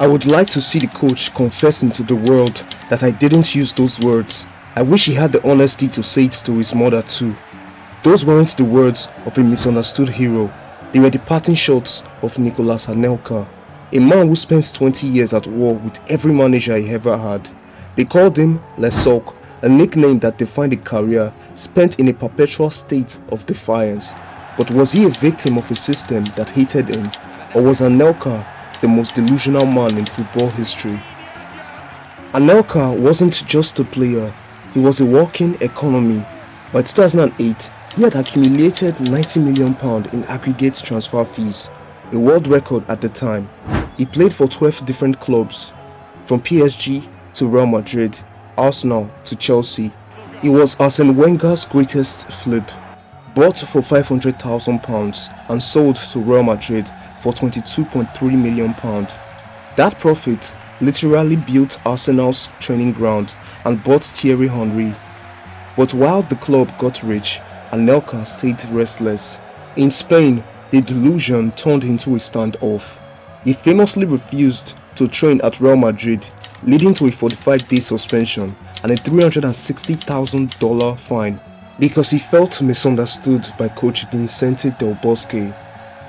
I would like to see the coach confessing to the world that I didn't use those words. I wish he had the honesty to say it to his mother too. Those weren't the words of a misunderstood hero. They were the parting shots of Nicolas Anelka, a man who spent 20 years at war with every manager he ever had. They called him Sulk, a nickname that defined a career spent in a perpetual state of defiance. But was he a victim of a system that hated him, or was Anelka the most delusional man in football history? Anelka wasn't just a player, he was a walking economy. By 2008, he had accumulated £90 million in aggregate transfer fees, a world record at the time. He played for 12 different clubs, from PSG to Real Madrid, Arsenal to Chelsea. He was Arsène Wenger's greatest flip, bought for £500,000 and sold to Real Madrid for £22.3 million. That profit literally built Arsenal's training ground and bought Thierry Henry. But while the club got rich, Anelka stayed restless. In Spain, the Delusion turned into a standoff. He famously refused to train at Real Madrid, leading to a 45-day suspension and a $360,000 fine because he felt misunderstood by coach Vicente Del Bosque.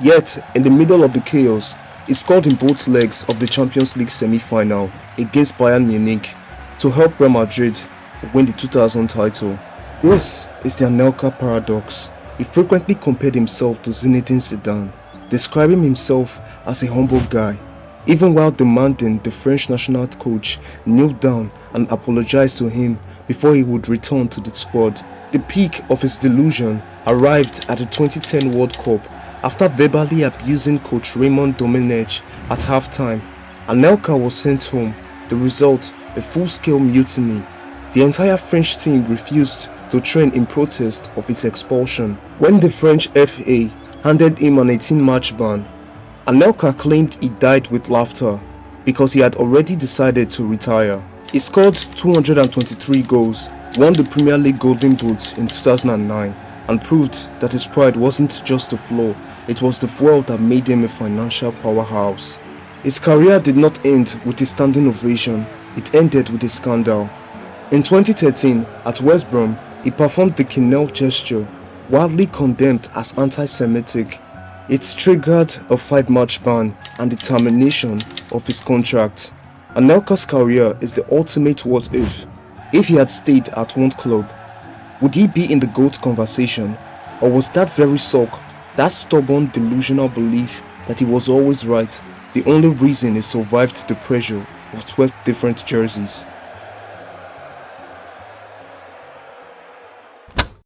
Yet, in the middle of the chaos, he scored in both legs of the Champions League semi-final against Bayern Munich to help Real Madrid win the 2000 title. This is the Anelka Paradox. He frequently compared himself to Zinedine Zidane, describing himself as a humble guy, even while demanding the French national coach kneel down and apologize to him before he would return to the squad. The peak of his delusion arrived at the 2010 World Cup after verbally abusing coach Raymond Domenech at halftime. Anelka was sent home. The result, a full-scale mutiny. The entire French team refused to train in protest of his expulsion. When the French FA handed him an 18-match ban, Anelka claimed he died with laughter because he had already decided to retire. He scored 223 goals, won the Premier League Golden Boot in 2009, and proved that his pride wasn't just a flaw, it was the fuel that made him a financial powerhouse. His career did not end with a standing ovation, it ended with a scandal. In 2013, at West Brom, he performed the Quenelle gesture, widely condemned as anti-Semitic. It triggered a 5-match ban and the termination of his contract. Anelka's career is the ultimate what if. If he had stayed at one club, would he be in the GOAT conversation? Or was that very Sulk, that stubborn delusional belief that he was always right, the only reason he survived the pressure of 12 different jerseys?